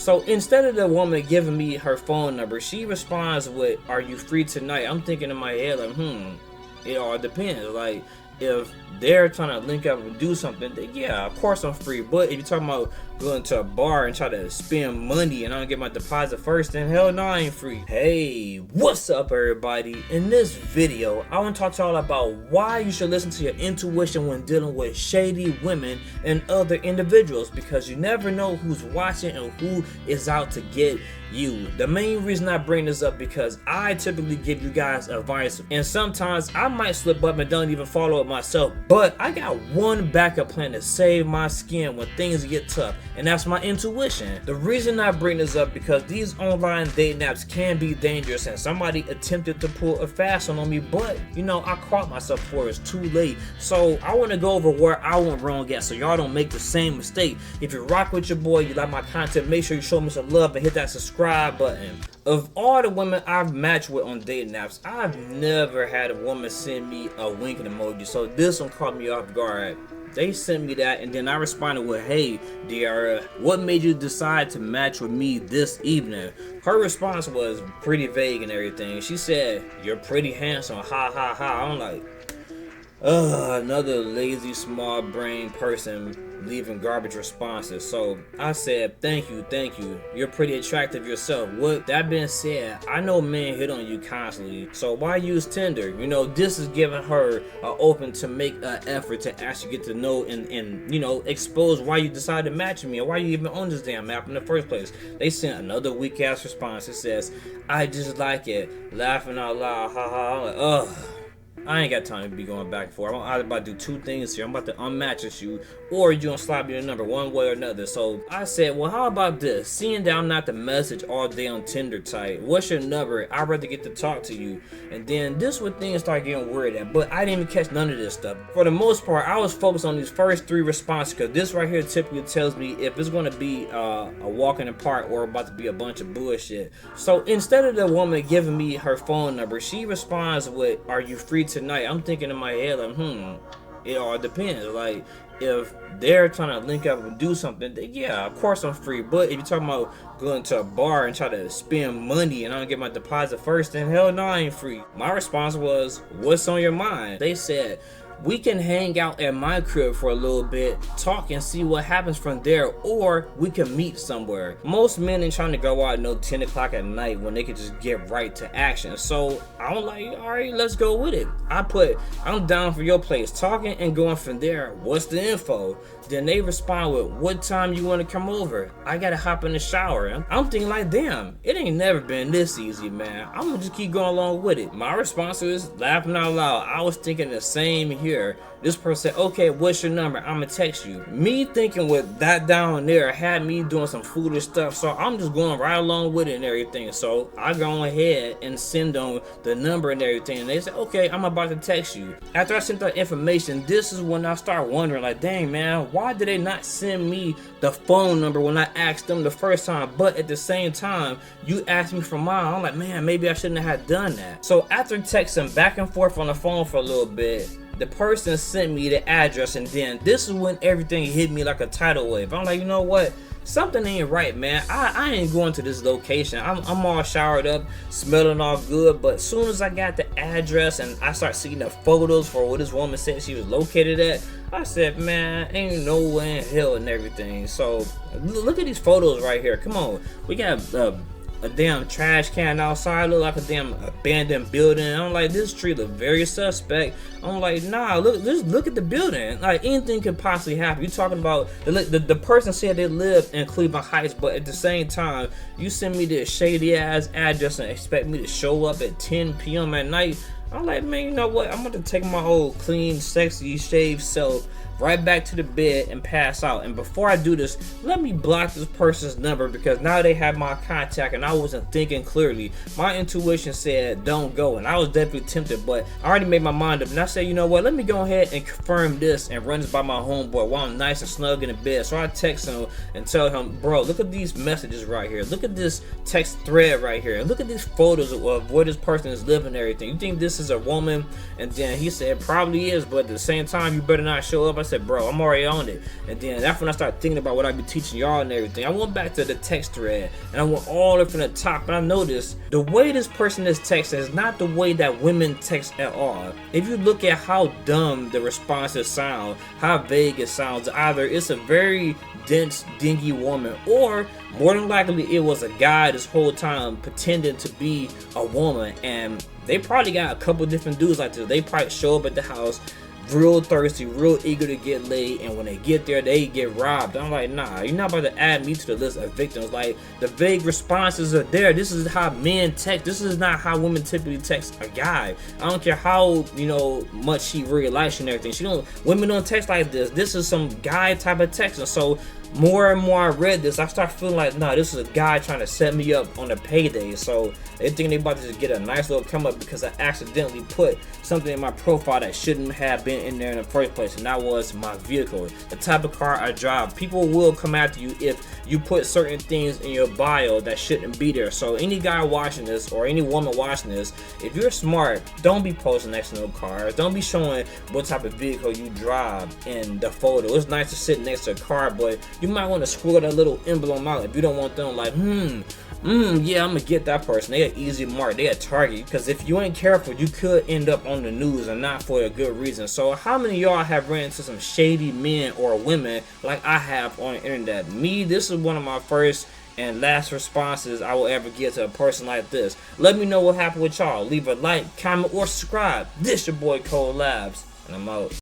So instead of the woman giving me her phone number, she responds with, "Are you free tonight?" I'm thinking in my head like, it all depends. Like, if they're trying to link up and do something, then yeah, of course I'm free. But if you're talking about going to a bar and try to spend money and I don't get my deposit first, then hell no, I ain't free. Hey, what's up everybody? In this video, I want to talk to y'all about why you should listen to your intuition when dealing with shady women and other individuals, because you never know who's watching and who is out to get you. The main reason I bring this up because I typically give you guys advice and sometimes I might slip up and don't even follow it myself, but I got one backup plan to save my skin when things get tough, and that's my intuition. The reason I bring this up because these online dating apps can be dangerous, and somebody attempted to pull a fast one on me, but you know, I caught myself before it's too late. So I want to go over where I went wrong at so y'all don't make the same mistake. If you rock with your boy, you like my content, make sure you show me some love and hit that subscribe button. Of all the women I've matched with on dating apps, I've never had a woman send me a winking emoji, so this one caught me off guard. They sent me that and then I responded with, "Hey Deara, what made you decide to match with me this evening?" Her response was pretty vague and everything. She said, "You're pretty handsome, ha ha ha." I'm like, another lazy small brain person leaving garbage responses. So I said, thank you, you're pretty attractive yourself. With that being said, I know men hit on you constantly, so why use Tinder? You know, this is giving her open to make an effort to actually get to know and you know, expose why you decided to match with me or why you even on this damn app in the first place. They sent another weak ass response. It says, "I just like it, laughing out loud, ha ha." I'm like, ugh, I ain't got time to be going back and forth. I'm either about to do two things here. I'm about to unmatch with you, or you're gonna slap me the number one way or another. So I said, well, how about this? Seeing that I'm not the message all day on Tinder type, what's your number? I'd rather get to talk to you. And then this would things start getting weird at, but I didn't even catch none of this stuff. For the most part, I was focused on these first three responses, because this right here typically tells me if it's gonna be a walk in the park or about to be a bunch of bullshit. So instead of the woman giving me her phone number, she responds with, "Are you free tonight?" I'm thinking in my head like, it all depends. Like, if they're trying to link up and do something, then yeah, of course I'm free. But if you're talking about going to a bar and try to spend money and I don't get my deposit first, then hell no, I ain't free. My response was, "What's on your mind?" They said, "We can hang out at my crib for a little bit, talk and see what happens from there, or we can meet somewhere." Most men ain't trying to go out no 10 o'clock at night when they could just get right to action. So I'm like, alright, let's go with it. I put, "I'm down for your place, talking and going from there. What's the info?" Then they respond with, "What time you want to come over? I gotta hop in the shower." I'm thinking like, damn, it ain't never been this easy, man. I'm gonna just keep going along with it. My response is laughing out loud. I was thinking the same here. This person said, "Okay, what's your number? I'm gonna text you." Me thinking with that down there had me doing some foolish stuff, so I'm just going right along with it and everything. So I go ahead and send them the number and everything, and they said, "Okay, I'm about to text you." After I sent that information, this is when I start wondering like, dang man, why did they not send me the phone number when I asked them the first time? But at the same time, you asked me for mine. I'm like, man, maybe I shouldn't have done that. So after texting back and forth on the phone for a little bit, the person sent me the address, and then this is when everything hit me like a tidal wave. I'm like, you know what? Something ain't right, man. I ain't going to this location. I'm all showered up, smelling all good, but as soon as I got the address and I start seeing the photos for where this woman said she was located at, I said, man, ain't no way in hell and everything. So look at these photos right here. Come on, we got a damn trash can outside, look like a damn abandoned building. I'm like, this tree look very suspect. I'm like, nah, look at the building. Like, anything could possibly happen. You talking about the person said they lived in Cleveland Heights, but at the same time, you send me this shady ass address and expect me to show up at 10 p.m. at night. I'm like, man, you know what? I'm gonna take my old clean, sexy, shaved self right back to the bed and pass out. And before I do this, let me block this person's number, because now they have my contact and I wasn't thinking clearly. My intuition said don't go, and I was definitely tempted, but I already made my mind up, and I said, you know what, let me go ahead and confirm this and run this by my homeboy while I'm nice and snug in the bed. So I text him and tell him, bro, look at these messages right here, look at this text thread right here, and look at these photos of where this person is living and everything. You think this is a woman? And then he said probably is, but at the same time, you better not show up. I said, bro, I'm already on it. And then that's when I started thinking about what I be teaching y'all and everything. I went back to the text thread and I went all the way from the top, and I noticed the way this person is texting is not the way that women text at all. If you look at how dumb the responses sound, how vague it sounds, either it's a very dense, dingy woman, or more than likely it was a guy this whole time pretending to be a woman. And they probably got a couple different dudes like this. They probably show up at the house real thirsty, real eager to get laid, and when they get there, they get robbed. I'm like, nah, you're not about to add me to the list of victims. Like, the vague responses are there. This is how men text. This is not how women typically text a guy. I don't care how, you know, much she really likes you and everything. Women don't text like this. This is some guy type of text. And so more and more I read this, I start feeling like, nah, this is a guy trying to set me up on a payday. So they think they about to just get a nice little come up because I accidentally put something in my profile that shouldn't have been in there in the first place, and that was my vehicle, the type of car I drive. People will come after you if you put certain things in your bio that shouldn't be there. So any guy watching this or any woman watching this, if you're smart, don't be posting next to no cars. Don't be showing what type of vehicle you drive in the photo. It's nice to sit next to a car, but you might want to squirrel that little emblem out if you don't want them like, yeah, I'm gonna get that person. They an easy mark. They a target. Because if you ain't careful, you could end up on the news, and not for a good reason. So how many of y'all have ran into some shady men or women like I have on the internet? Me, this is one of my first and last responses I will ever get to a person like this. Let me know what happened with y'all. Leave a like, comment, or subscribe. This your boy Labz, and I'm out.